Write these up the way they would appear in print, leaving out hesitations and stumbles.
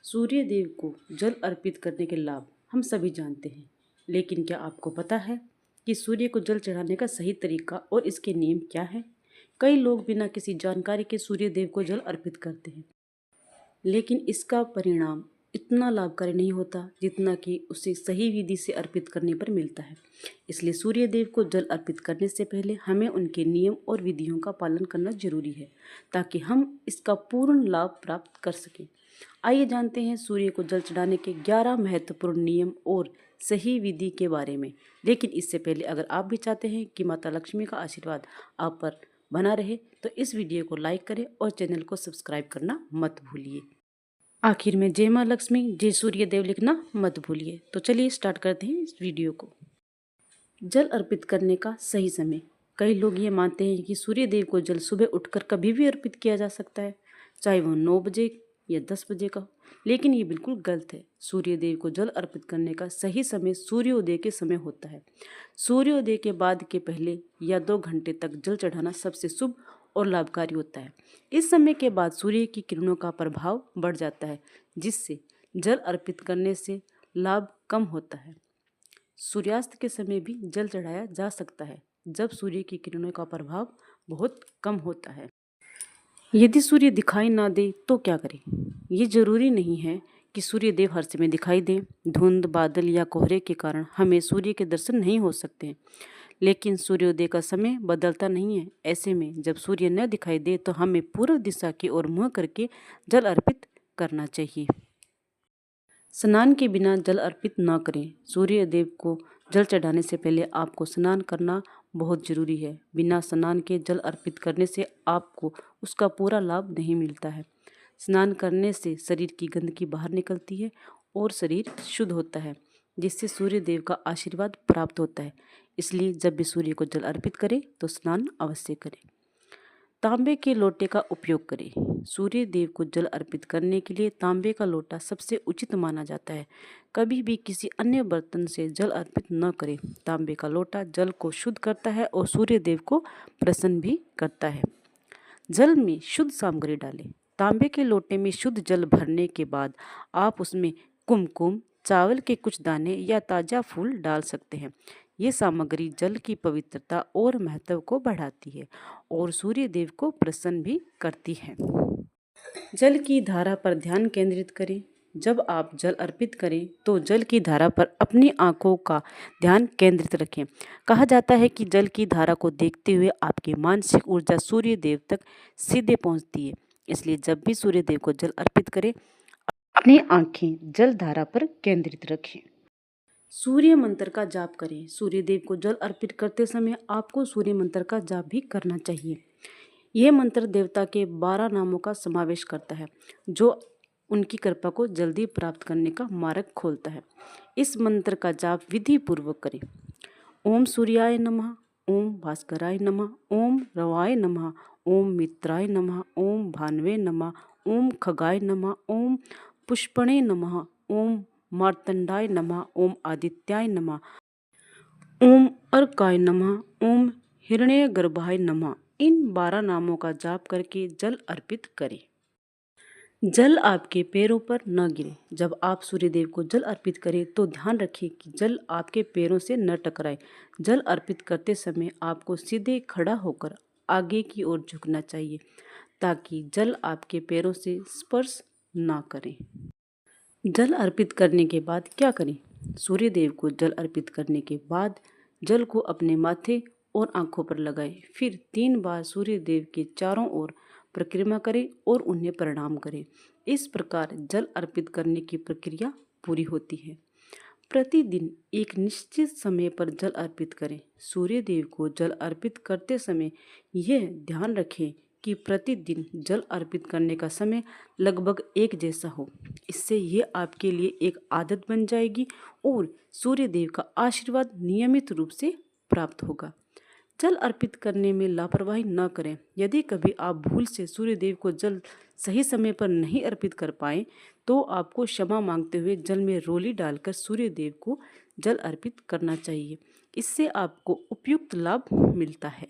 सूर्य देव को जल अर्पित करने के लाभ हम सभी जानते हैं, लेकिन क्या आपको पता है कि सूर्य को जल चढ़ाने का सही तरीका और इसके नियम क्या है? कई लोग बिना किसी जानकारी के सूर्य देव को जल अर्पित करते हैं, लेकिन इसका परिणाम इतना लाभकारी नहीं होता जितना कि उसे सही विधि से अर्पित करने पर मिलता है। इसलिए सूर्य देव को जल अर्पित करने से पहले हमें उनके नियम और विधियों का पालन करना जरूरी है, ताकि हम इसका पूर्ण लाभ प्राप्त कर सकें। आइए जानते हैं सूर्य को जल चढ़ाने के 11 महत्वपूर्ण नियम और सही विधि के बारे में। लेकिन इससे पहले अगर आप भी चाहते हैं कि माता लक्ष्मी का आशीर्वाद आप पर बना रहे, तो इस वीडियो को लाइक करें और चैनल को सब्सक्राइब करना मत भूलिए। आखिर में जय माँ लक्ष्मी जय सूर्य देव लिखना मत भूलिए। तो चलिए स्टार्ट करते हैं इस वीडियो को। जल अर्पित करने का सही समय। कई लोग ये मानते हैं कि सूर्य देव को जल सुबह उठकर कभी भी अर्पित किया जा सकता है, चाहे वह 9 बजे या 10 बजे का हो। लेकिन ये बिल्कुल गलत है। सूर्य देव को जल अर्पित करने का सही समय सूर्योदय के समय होता है। सूर्योदय के बाद के पहले या 2 घंटे तक जल चढ़ाना सबसे शुभ और लाभकारी होता है। इस समय के बाद सूर्य की किरणों का प्रभाव बढ़ जाता है, जिससे जल अर्पित करने से लाभ कम होता है। सूर्यास्त के समय भी जल चढ़ाया जा सकता है, जब सूर्य की किरणों का प्रभाव बहुत कम होता है। यदि सूर्य दिखाई ना दे तो क्या करें? ये जरूरी नहीं है कि सूर्य देव हर समय दिखाई दें। धुंध, बादल या कोहरे के कारण हमें सूर्य के दर्शन नहीं हो सकते हैं। लेकिन सूर्योदय का समय बदलता नहीं है। ऐसे में जब सूर्य न दिखाई दे तो हमें पूर्व दिशा की ओर मुँह करके जल अर्पित करना चाहिए। स्नान के बिना जल अर्पित न करें। सूर्य देव को जल चढ़ाने से पहले आपको स्नान करना बहुत जरूरी है। बिना स्नान के जल अर्पित करने से आपको उसका पूरा लाभ नहीं मिलता है। स्नान करने से शरीर की गंदगी बाहर निकलती है और शरीर शुद्ध होता है, जिससे सूर्य देव का आशीर्वाद प्राप्त होता है। इसलिए जब भी सूर्य को जल अर्पित करें तो स्नान अवश्य करें। तांबे के लोटे का उपयोग करें। सूर्य देव को जल अर्पित करने के लिए तांबे का लोटा सबसे उचित माना जाता है। कभी भी किसी अन्य बर्तन से जल अर्पित न करें। तांबे का लोटा जल को शुद्ध करता है और सूर्य देव को प्रसन्न भी करता है। जल में शुद्ध सामग्री डालें। तांबे के लोटे में शुद्ध जल भरने के बाद आप उसमें कुमकुम, चावल के कुछ दाने या ताज़ा फूल डाल सकते हैं। ये सामग्री जल की पवित्रता और महत्व को बढ़ाती है और सूर्य देव को प्रसन्न भी करती है। जल की धारा पर ध्यान केंद्रित करें। जब आप जल अर्पित करें तो जल की धारा पर अपनी आंखों का ध्यान केंद्रित रखें। कहा जाता है कि जल की धारा को देखते हुए आपकी मानसिक ऊर्जा सूर्य देव तक सीधे पहुंचती है। इसलिए जब भी सूर्य देव को जल अर्पित करें, अपनी आंखें जल धारा पर केंद्रित रखें। सूर्य मंत्र का जाप करें। सूर्य देव को जल अर्पित करते समय आपको सूर्य मंत्र का जाप भी करना चाहिए। यह मंत्र देवता के 12 नामों का समावेश करता है, जो उनकी कृपा को जल्दी प्राप्त करने का मार्ग खोलता है। इस मंत्र का जाप विधि पूर्वक करें। ओम सूर्याय नमः, ओम भास्कराय नमः, ओम रवाय नमः, ओम मित्राय नमः, ओम भानवे नमः, ओम खगाय नमः, ओम पुष्पणे नमः, ओम मार्तंडाय नमः, ओम आदित्याय नमः, ओम अर्काय नमः, ओम हिरण्यगर्भाय नमः। इन 12 नामों का जाप करके जल अर्पित करें। जल आपके पैरों पर न गिरे। जब आप सूर्यदेव को जल अर्पित करें तो ध्यान रखें कि जल आपके पैरों से न टकराए। जल अर्पित करते समय आपको सीधे खड़ा होकर आगे की ओर झुकना चाहिए, ताकि जल आपके पैरों से स्पर्श ना करे। जल अर्पित करने के बाद क्या करें? सूर्यदेव को जल अर्पित करने के बाद जल को अपने माथे और आंखों पर लगाएं। फिर 3 बार सूर्यदेव के चारों ओर परिक्रमा करें और उन्हें प्रणाम करें। इस प्रकार जल अर्पित करने की प्रक्रिया पूरी होती है। प्रतिदिन एक निश्चित समय पर जल अर्पित करें। सूर्यदेव को जल अर्पित करते समय यह ध्यान रखें कि प्रतिदिन जल अर्पित करने का समय लगभग एक जैसा हो। इससे ये आपके लिए एक आदत बन जाएगी और सूर्यदेव का आशीर्वाद नियमित रूप से प्राप्त होगा। जल अर्पित करने में लापरवाही न करें। यदि कभी आप भूल से सूर्यदेव को जल सही समय पर नहीं अर्पित कर पाए तो आपको क्षमा मांगते हुए जल में रोली डालकर सूर्यदेव को जल अर्पित करना चाहिए। इससे आपको उपयुक्त लाभ मिलता है।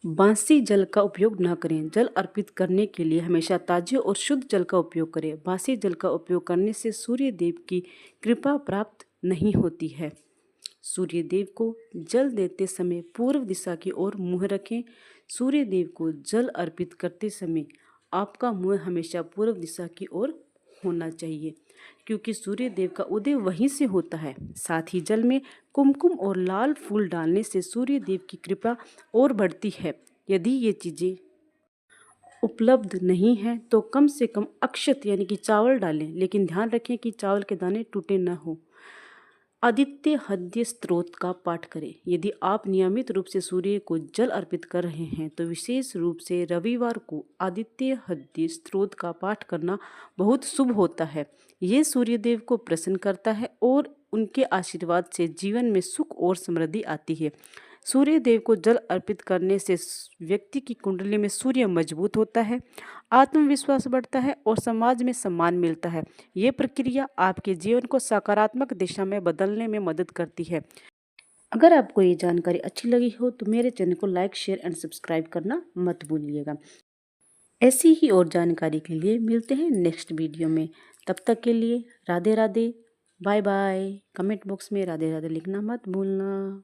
बासी जल का उपयोग न करें। जल अर्पित करने के लिए हमेशा ताजे और शुद्ध जल का उपयोग करें। बासी जल का उपयोग करने से सूर्य देव की कृपा प्राप्त नहीं होती है। सूर्य देव को जल देते समय पूर्व दिशा की ओर मुँह रखें। सूर्य देव को जल अर्पित करते समय आपका मुँह हमेशा पूर्व दिशा की ओर होना चाहिए, क्योंकि सूर्य देव का उदय वहीं से होता है। साथ ही जल में कुमकुम और लाल फूल डालने से सूर्य देव की कृपा और बढ़ती है। यदि ये चीज़ें उपलब्ध नहीं है तो कम से कम अक्षत यानी कि चावल डालें, लेकिन ध्यान रखें कि चावल के दाने टूटे न हो। आदित्य हृदय स्तोत्र का पाठ करें। यदि आप नियमित रूप से सूर्य को जल अर्पित कर रहे हैं तो विशेष रूप से रविवार को आदित्य हृदय स्तोत्र का पाठ करना बहुत शुभ होता है। ये सूर्य देव को प्रसन्न करता है और उनके आशीर्वाद से जीवन में सुख और समृद्धि आती है। सूर्य देव को जल अर्पित करने से व्यक्ति की कुंडली में सूर्य मजबूत होता है, आत्मविश्वास बढ़ता है और समाज में सम्मान मिलता है। ये प्रक्रिया आपके जीवन को सकारात्मक दिशा में बदलने में मदद करती है। अगर आपको ये जानकारी अच्छी लगी हो तो मेरे चैनल को लाइक, शेयर एंड सब्सक्राइब करना मत भूलिएगा। ऐसी ही और जानकारी के लिए मिलते हैं नेक्स्ट वीडियो में। तब तक के लिए Radhe Radhe, bye bye. Comment box में राधे राधे लिखना मत भूलना।